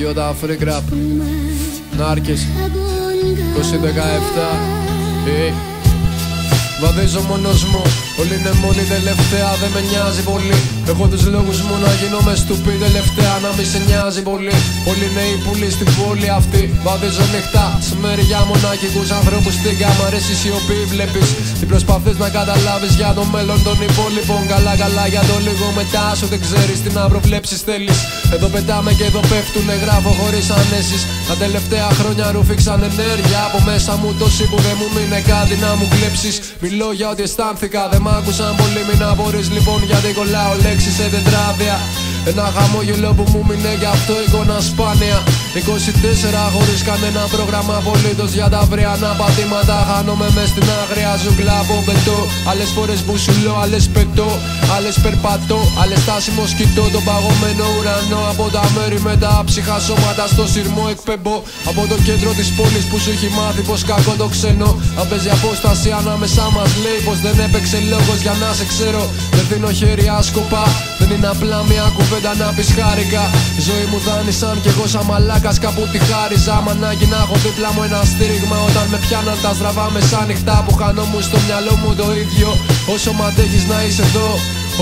Γιώτα Φρίκραπ Νάρκες 2017. Βαδίζω μόνος μου, όλοι είναι μόνοι τελευταία, δεν με νοιάζει πολύ. Έχω τους λόγους μου να γίνομαι στουπί τελευταία, να μη σε νοιάζει πολύ. Όλοι νέοι πουλοί στην πόλη αυτή, βαδίζω νυχτά σε μεριά μοναχικούς ανθρώπους στην κάμα. Ρε η σιωπή βλέπεις, τι προσπαθείς να καταλάβεις για το μέλλον των υπόλοιπων. Καλά καλά για το λίγο μετά σου δεν ξέρεις τι να προβλέψεις θέλεις. Εδώ πετάμε και εδώ πέφτουνε, γράφω χωρίς ανέσεις. Τα τελευταία χρόνια ρούφηξαν ενέργεια από μέσα μου, τόσοι που δεν μου μείνε κάτι να μου κλέψεις. Μιλώ για ό,τι αισθάνθηκα, δεν μ' άκουσαν πολύ, μην απορείς λοιπόν γιατί κολλάω λέξεις σε τετράδια. Ένα χαμόγελο που μου μείνε γι' αυτό εικόνα σπάνια. 24 χωρίς κανένα πρόγραμμα απολύτως για τα αυριανά πατήματα. Χάνομαι μες στην άγρια ζούγκλα από πετώ. Άλλες φορές μπουσουλώ, άλλες πετώ, άλλες περπατώ, άλλες στάσιμο κοιτώ τον παγωμένο ουρανό. Από τα μέρη με τα άψυχα σώματα στο σειρμό εκπέμπω. Από το κέντρο της πόλης που σου έχει μάθει πως κακό το ξένο. Αν παίζει απόσταση ανάμεσά μας λέει πως δεν έπαιξε λόγος για να σε ξέρω. Δεν δίνω χέρι άσκοπα, δεν είναι απλά μια κουβέντα να πεις χάρηκα. Ζωή μου δάνεισαν κι εγώ σαν μαλάκας κάπου τη χάριζα. Μ' ανάγκη να έχω δίπλα μου ένα στήριγμα όταν με πιάναν τα στραβά μεσάνυχτα που χανόμουν στο μυαλό μου το ίδιο. Όσο μ' αντέχεις να είσαι εδώ,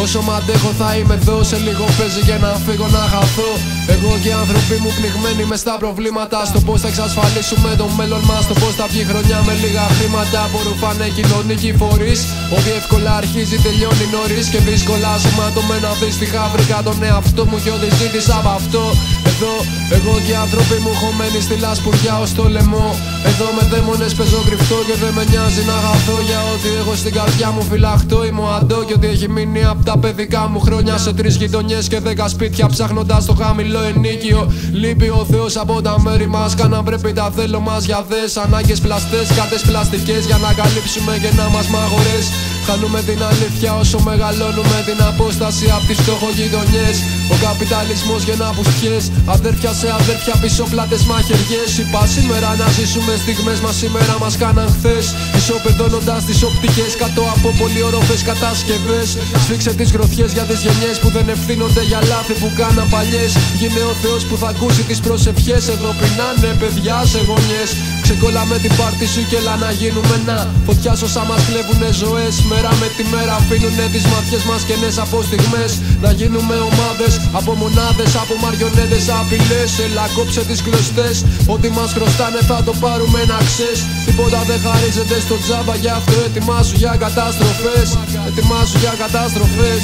όσο μ' αντέχω θα είμαι εδώ. Σε λίγο παίζει και να φύγω να χαθώ. Εγώ και οι άνθρωποι μου πνιγμένοι μες στα προβλήματα. Στο πως θα εξασφαλίσουμε το μέλλον μας, στο πως θα βγει χρονιά με λίγα χρήματα που ρουφάνε κοινωνικοί φορείς. Ότι εύκολα αρχίζει τελειώνει νωρίς και δύσκολα σωματωμένα δύστιχα βρήκα τον εαυτό μου και ό,τι ζήτησα από αυτό. Εδώ εγώ και οι άνθρωποι μου χωμένοι στη λασπουριά ως το λαιμό. Εδώ με δαίμονες παίζω κρυφτό και δεν με νοιάζει να χαθώ. Για ό,τι έχω στην καρδιά μου φυλαχτώ είμαι ο Αντώ. Και ό,τι έχει μείνει απ' τα παιδικά μου χρόνια σε 3 γειτονιές και 10 σπίτια ψάχνοντας το χαμηλό ενίκιο. Λείπει ο Θεός από τα μέρη μας, κάναν πρέπει τα θέλω μας για δες. Ανάγκες πλαστές, κάτες πλαστικές για να καλύψουμε και να μας μαγορές. Χάνουμε την αλήθεια όσο μεγαλώνουμε την απόσταση απ' τις φτωχογειτονιές. Ο καπιταλισμός γεννά πουστιές, αδέρφια σε αδέρφια πίσω πλάτες μαχαιριές. Είπα σήμερα να ζήσουμε στιγμές μας σήμερα μας κάναν χθες. Ισοπεδώνοντας τις οπτικές κάτω από πολυόροφες κατασκευές. Σφίξε τις γροθιές για τις γενιές που δεν ευθύνονται για λάθη που κάναν παλιές. Γίνε ο Θεός που θα ακούσει τις προσευχές. Εδώ πεινάνε παιδιά σε γωνιές. Ξεκόλλα με την πάρτι σου και έλα να γίνουμε να. Φωτιά όσα μας κλέβουνε ζωές. Μέρα με τη μέρα αφήνουνε τις ματιές μας κενές από στιγμές. Να γίνουμε ομάδες από μονάδες, από μαριονέτες απειλές. Έλα κόψε τις κλωστές, ό,τι μας χρωστάνε θα το πάρουμε να ξέρεις. Τίποτα δεν χαρίζεται στο τζάμπα, γι' αυτό ετοιμάσου για καταστροφές. Ετοιμάσου για καταστροφές.